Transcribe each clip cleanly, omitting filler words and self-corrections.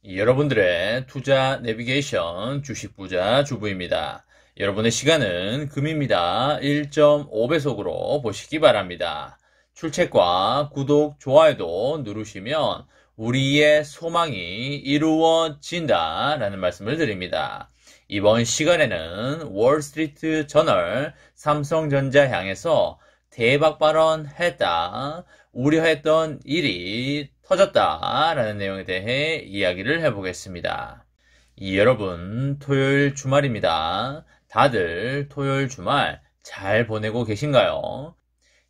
여러분들의 투자 내비게이션 주식부자 주부입니다. 여러분의 시간은 금입니다. 1.5배속으로 보시기 바랍니다. 출첵과 구독, 좋아요도 누르시면 우리의 소망이 이루어진다 라는 말씀을 드립니다. 이번 시간에는 월스트리트 저널 삼성전자 향해서 대박 발언했다, 우려했던 일이 터졌다 라는 내용에 대해 이야기를 해보겠습니다. 여러분, 토요일 주말입니다. 다들 토요일 주말 잘 보내고 계신가요?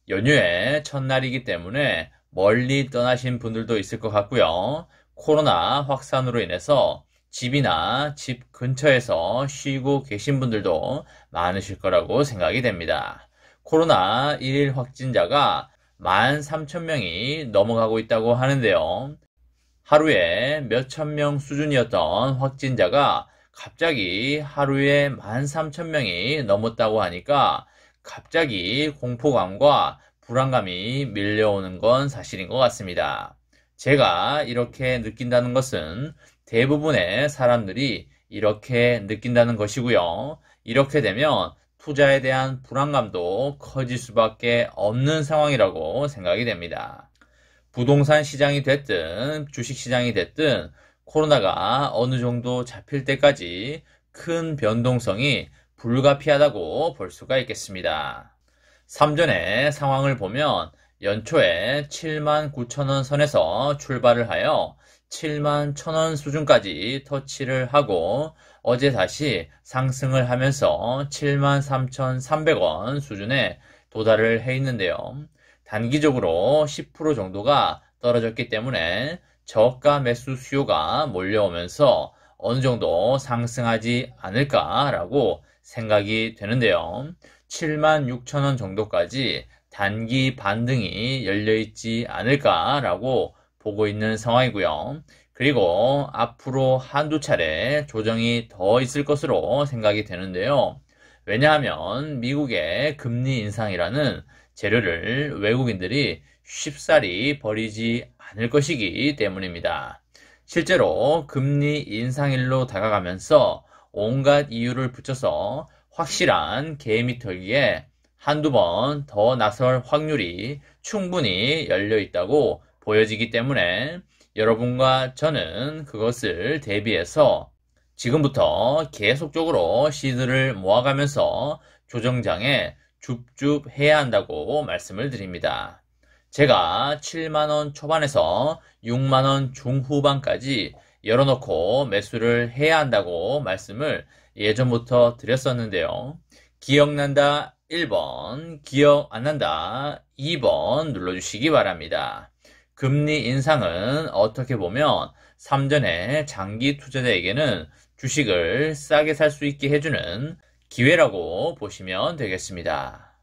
연휴의 첫날이기 때문에 멀리 떠나신 분들도 있을 것 같고요. 코로나 확산으로 인해서 집이나 집 근처에서 쉬고 계신 분들도 많으실 거라고 생각이 됩니다. 코로나 1일 확진자가 13,000명이 넘어가고 있다고 하는데요. 하루에 몇천 명 수준이었던 확진자가 갑자기 하루에 13,000명이 넘었다고 하니까 갑자기 공포감과 불안감이 밀려오는 건 사실인 것 같습니다. 제가 이렇게 느낀다는 것은 대부분의 사람들이 이렇게 느낀다는 것이고요. 이렇게 되면 투자에 대한 불안감도 커질 수밖에 없는 상황이라고 생각이 됩니다. 부동산 시장이 됐든 주식 시장이 됐든 코로나가 어느 정도 잡힐 때까지 큰 변동성이 불가피하다고 볼 수가 있겠습니다. 삼전의 상황을 보면 연초에 79,000원 선에서 출발을 하여 71,000원 수준까지 터치를 하고 어제 다시 상승을 하면서 73,300원 수준에 도달을 해 있는데요. 단기적으로 10% 정도가 떨어졌기 때문에 저가 매수 수요가 몰려오면서 어느 정도 상승하지 않을까라고 생각이 되는데요. 76,000원 정도까지 단기 반등이 열려있지 않을까라고 보고 있는 상황이고요. 그리고 앞으로 한두 차례 조정이 더 있을 것으로 생각이 되는데요. 왜냐하면 미국의 금리 인상이라는 재료를 외국인들이 쉽사리 버리지 않을 것이기 때문입니다. 실제로 금리 인상일로 다가가면서 온갖 이유를 붙여서 확실한 개미 털기에 한두 번 더 나설 확률이 충분히 열려 있다고 보여지기 때문에 여러분과 저는 그것을 대비해서 지금부터 계속적으로 시드를 모아가면서 조정장에 줍줍 해야 한다고 말씀을 드립니다. 제가 7만원 초반에서 6만원 중후반까지 열어놓고 매수를 해야 한다고 말씀을 예전부터 드렸었는데요. 기억난다 1번, 기억 안 난다 2번 눌러주시기 바랍니다. 금리 인상은 어떻게 보면 삼전의 장기 투자자에게는 주식을 싸게 살 수 있게 해주는 기회라고 보시면 되겠습니다.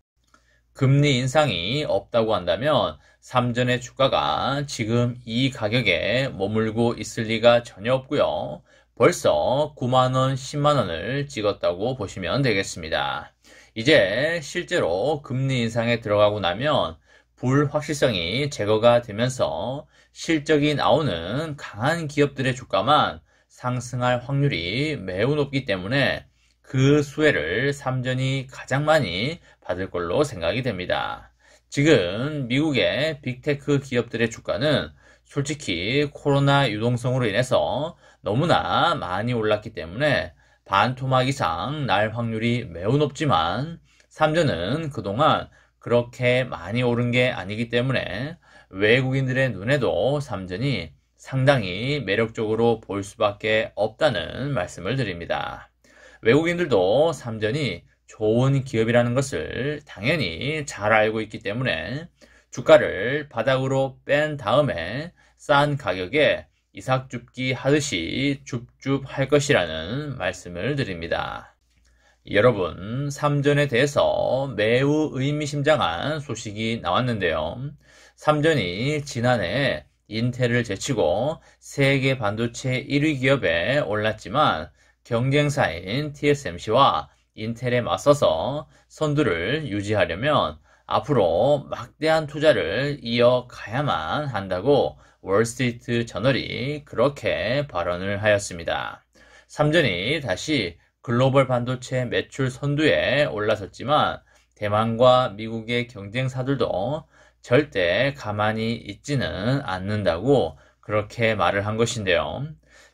금리 인상이 없다고 한다면 삼전의 주가가 지금 이 가격에 머물고 있을 리가 전혀 없고요. 벌써 9만원, 10만원을 찍었다고 보시면 되겠습니다. 이제 실제로 금리 인상에 들어가고 나면 불확실성이 제거가 되면서 실적이 나오는 강한 기업들의 주가만 상승할 확률이 매우 높기 때문에 그 수혜를 삼전이 가장 많이 받을 걸로 생각이 됩니다. 지금 미국의 빅테크 기업들의 주가는 솔직히 코로나 유동성으로 인해서 너무나 많이 올랐기 때문에 반토막 이상 날 확률이 매우 높지만 삼전은 그동안 그렇게 많이 오른 게 아니기 때문에 외국인들의 눈에도 삼전이 상당히 매력적으로 보일 수밖에 없다는 말씀을 드립니다. 외국인들도 삼전이 좋은 기업이라는 것을 당연히 잘 알고 있기 때문에 주가를 바닥으로 뺀 다음에 싼 가격에 이삭줍기 하듯이 줍줍 할 것이라는 말씀을 드립니다. 여러분, 삼전에 대해서 매우 의미심장한 소식이 나왔는데요. 삼전이 지난해 인텔을 제치고 세계 반도체 1위 기업에 올랐지만 경쟁사인 TSMC와 인텔에 맞서서 선두를 유지하려면 앞으로 막대한 투자를 이어가야만 한다고 월스트리트 저널이 그렇게 발언을 하였습니다. 삼전이 다시 글로벌 반도체 매출 선두에 올라섰지만 대만과 미국의 경쟁사들도 절대 가만히 있지는 않는다고 그렇게 말을 한 것인데요.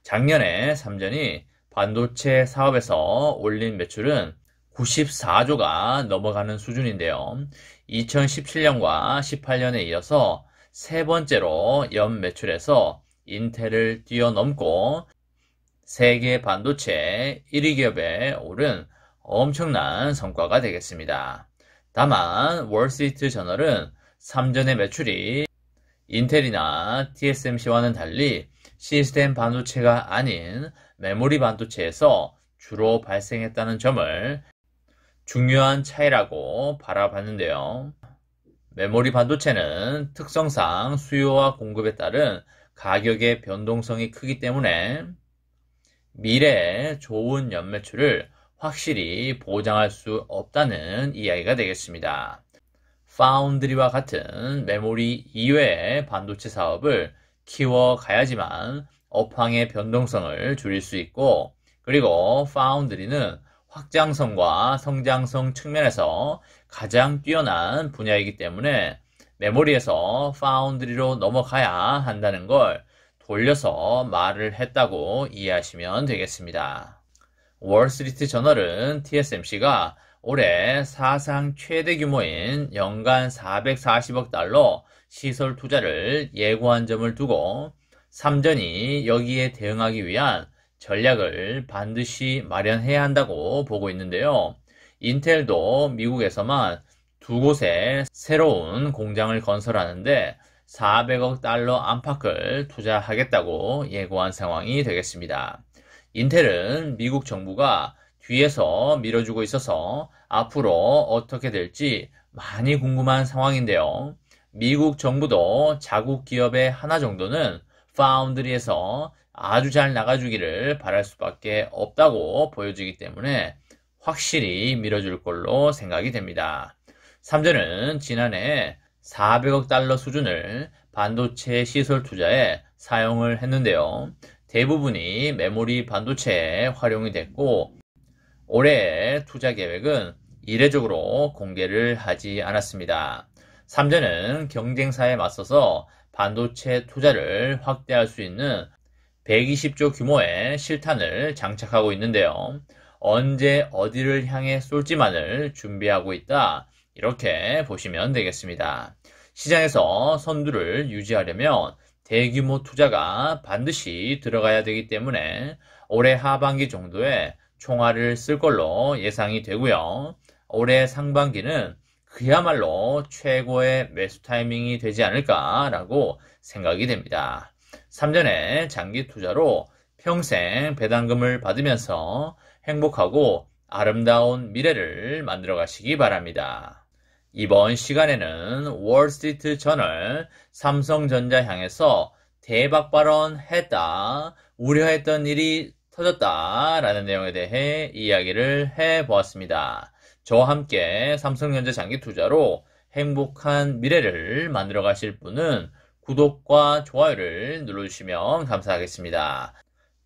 작년에 삼전이 반도체 사업에서 올린 매출은 94조가 넘어가는 수준인데요. 2017년과 18년에 이어서 세 번째로 연 매출에서 인텔을 뛰어넘고 세계 반도체 1위 기업에 오른 엄청난 성과가 되겠습니다. 다만 월스트리트 저널은 삼전의 매출이 인텔이나 TSMC와는 달리 시스템 반도체가 아닌 메모리 반도체에서 주로 발생했다는 점을 중요한 차이라고 바라봤는데요. 메모리 반도체는 특성상 수요와 공급에 따른 가격의 변동성이 크기 때문에 미래에 좋은 연매출을 확실히 보장할 수 없다는 이야기가 되겠습니다. 파운드리와 같은 메모리 이외의 반도체 사업을 키워가야지만 업황의 변동성을 줄일 수 있고, 그리고 파운드리는 확장성과 성장성 측면에서 가장 뛰어난 분야이기 때문에 메모리에서 파운드리로 넘어가야 한다는 걸 돌려서 말을 했다고 이해하시면 되겠습니다. 월스트리트 저널은 TSMC가 올해 사상 최대 규모인 연간 440억 달러 시설 투자를 예고한 점을 두고 삼전이 여기에 대응하기 위한 전략을 반드시 마련해야 한다고 보고 있는데요. 인텔도 미국에서만 두 곳에 새로운 공장을 건설하는데 400억 달러 안팎을 투자하겠다고 예고한 상황이 되겠습니다. 인텔은 미국 정부가 뒤에서 밀어주고 있어서 앞으로 어떻게 될지 많이 궁금한 상황인데요. 미국 정부도 자국 기업의 하나 정도는 파운드리에서 아주 잘 나가주기를 바랄 수밖에 없다고 보여지기 때문에 확실히 밀어줄 걸로 생각이 됩니다. 삼전은 지난해 400억 달러 수준을 반도체 시설 투자에 사용을 했는데요. 대부분이 메모리 반도체에 활용이 됐고 올해의 투자 계획은 이례적으로 공개를 하지 않았습니다. 삼전은 경쟁사에 맞서서 반도체 투자를 확대할 수 있는 120조 규모의 실탄을 장착하고 있는데요. 언제 어디를 향해 쏠지만을 준비하고 있다. 이렇게 보시면 되겠습니다. 시장에서 선두를 유지하려면 대규모 투자가 반드시 들어가야 되기 때문에 올해 하반기 정도에 총알을 쓸 걸로 예상이 되고요. 올해 상반기는 그야말로 최고의 매수 타이밍이 되지 않을까라고 생각이 됩니다. 삼전의 장기 투자로 평생 배당금을 받으면서 행복하고 아름다운 미래를 만들어 가시기 바랍니다. 이번 시간에는 월스트리트 저널 삼성전자 향해서 대박 발언했다, 우려했던 일이 터졌다 라는 내용에 대해 이야기를 해보았습니다. 저와 함께 삼성전자 장기 투자로 행복한 미래를 만들어 가실 분은 구독과 좋아요를 눌러주시면 감사하겠습니다.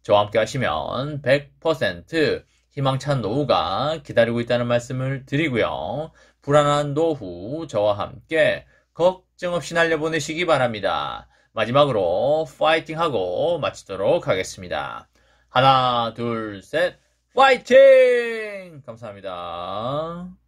저와 함께 하시면 100% 희망찬 노후가 기다리고 있다는 말씀을 드리고요. 불안한 노후 저와 함께 걱정 없이 날려보내시기 바랍니다. 마지막으로 파이팅하고 마치도록 하겠습니다. 하나, 둘, 셋, 파이팅! 감사합니다.